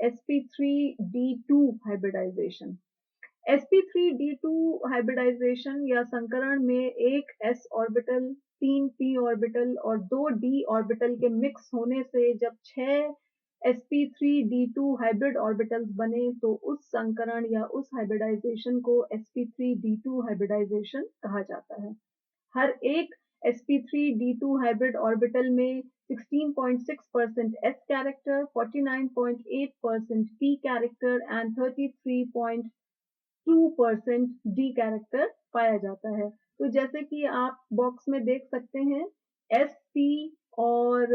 sp3d2 hybridisation. sp3d2 hybridisation या संकरण में एक s ऑर्बिटल, 3 p ऑर्बिटल और 2 d ऑर्बिटल के मिक्स होने से जब 6 sp3d2 हाइब्रिड ऑर्बिटल्स बने तो उस संकरण या उस हाइब्रिडाइजेशन को sp3d2 हाइब्रिडाइजेशन कहा जाता है। हर एक sp3d2 हाइब्रिड ऑर्बिटल में 16.6% s character, 49.8% p character and 33.2% d character पाया जाता है। तो जैसे कि आप बॉक्स में देख सकते हैं, एस पी और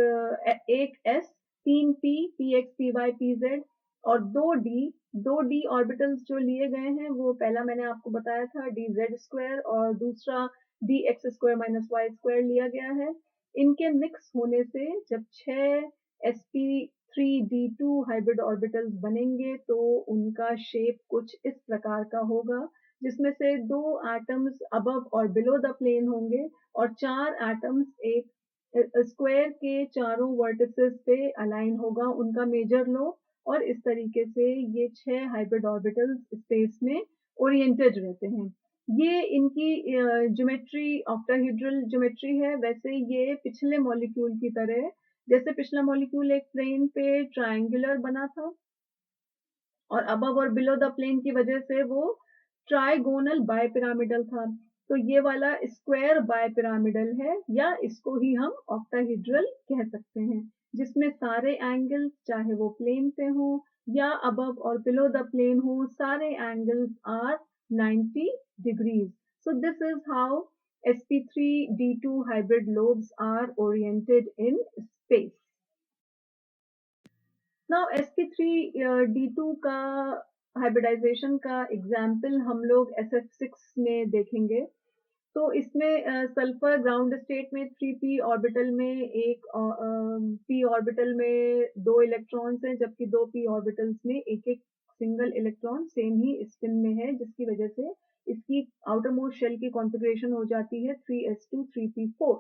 एक S, 3p, px, py, pz और 2d ऑर्बिटल्स जो लिए गए हैं वो पहला मैंने आपको बताया था dz स्क्वायर और दूसरा dx square minus y square लिया गया है। इनके मिक्स होने से जब 6 sp3d2 हाइब्रिड ऑर्बिटल्स बनेंगे तो उनका शेप कुछ इस प्रकार का होगा, जिसमें से 2 एटम्स अबव और बिलो द प्लेन होंगे और 4 एटम्स एक स्क्वायर के चारों वर्टिसेस पे अलाइन होगा उनका मेजर लो, और इस तरीके से ये 6 हाइब्रिड ऑर्बिटल्स स्पेस में ओरिएंटेड रहते हैं। ये इनकी ज्योमेट्री ऑक्टाहेड्रल ज्योमेट्री है। वैसे ये पिछले मॉलिक्यूल की तरह, जैसे पिछला मॉलिक्यूल एक प्लेन पे ट्रायंगुलर बना था और अबव और बिलो द प्लेन की वजह से वो ट्राइगोनल बायपिरामिडल था, तो ये वाला स्क्वायर बायपिरामिडल है या इसको ही हम ऑक्टाहेड्रल कह सकते हैं, जिसमें सारे एंगल्स चाहे वो प्लेन पे हो या अबव और बिलो द प्लेन हो, सारे angles are 90 degrees. So this is how sp3d2 hybrid lobes are oriented in space. Now sp3d2 का हाइब्रिडाइजेशन का एग्जाम्पल हम लोग SF6 में देखेंगे। तो इसमें सल्फर ग्राउंड स्टेट में 3p ऑर्बिटल में एक p ऑर्बिटल में 2 इलेक्ट्रॉन्स हैं, जबकि 2 p ऑर्बिटल्स में एक एक सिंगल इलेक्ट्रॉन सेम ही स्पिन में है, जिसकी वजह से इसकी आउटर मोस्ट शेल की कॉन्फ़िगरेशन हो जाती है 3s2 3p4।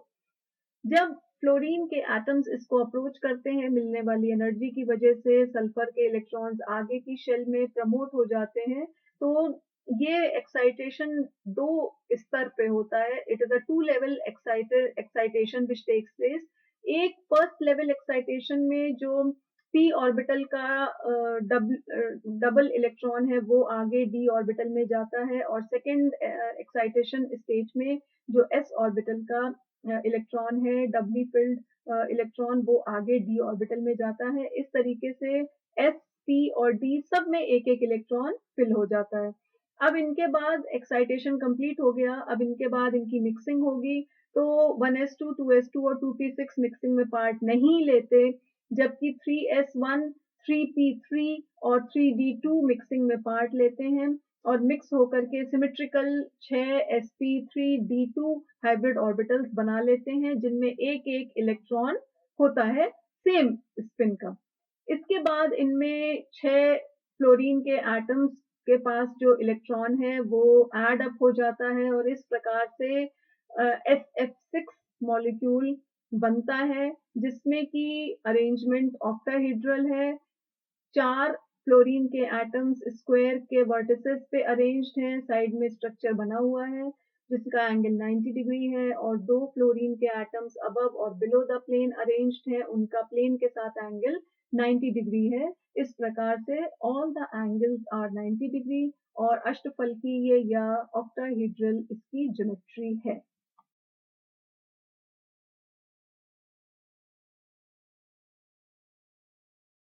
जब फ्लोरीन के एटम्स इसको अप्रोच करते हैं, मिलने वाली एनर्जी की वजह से सल्फर के इलेक्ट्रॉन्स आगे की शेल में प्रमोट हो जाते हैं, तो ये एक्साइटेशन 2 स्तर पे होता है। It is a 2 level excitation which takes place. एक फर्स्ट लेवल एक्साइटेशन में जो p ऑर्बिटल का डबल इलेक्ट्रॉन है वो आगे d ऑर्बिटल में जाता है, और सेकेंड एक्साइटेशन स्टेज में जो s ऑर्बिटल का इलेक्ट्रॉन है, डबली फिल्ड इलेक्ट्रॉन, वो आगे d ऑर्बिटल में जाता है। इस तरीके से s, p और d सब में एक एक इलेक्ट्रॉन फिल हो जाता है। अब इनके बाद एक्साइटेशन कंप्लीट हो गया, अब इनके बाद इनकी मिक्सिंग होगी, तो 1s2 2s2 और 2p6 मिक्सिंग में पार्ट नहीं लेते, जबकि 3s1 3p3 और 3d2 मिक्सिंग में पार्ट लेते हैं और मिक्स होकर के सिमेट्रिकल 6 sp3d2 हाइब्रिड ऑर्बिटल्स बना लेते हैं, जिनमें एक एक इलेक्ट्रॉन होता है सेम स्पिन का। इसके बाद इनमें 6 फ्लोरीन के एटम्स के पास जो इलेक्ट्रॉन है वो ऐड अप हो जाता है और इस प्रकार से SF6 मॉलिक्यूल बनता है, जिसमें कि अरेंजमेंट ऑक्टाहेड्रल है। 4 फ्लोरीन के एटम्स स्क्वायर के वर्टिसेस पे अरेंज्ड हैं, साइड में स्ट्रक्चर बना हुआ है जिसका एंगल 90 डिग्री है, और 2 फ्लोरीन के एटम्स अबव और बिलो द प्लेन अरेंज्ड हैं, उनका प्लेन के साथ एंगल 90 डिग्री है। इस प्रकार से all the angles are 90 degree और अष्टफलकीय या ऑक्टाहेड्रल इसकी ज्योमेट्री है।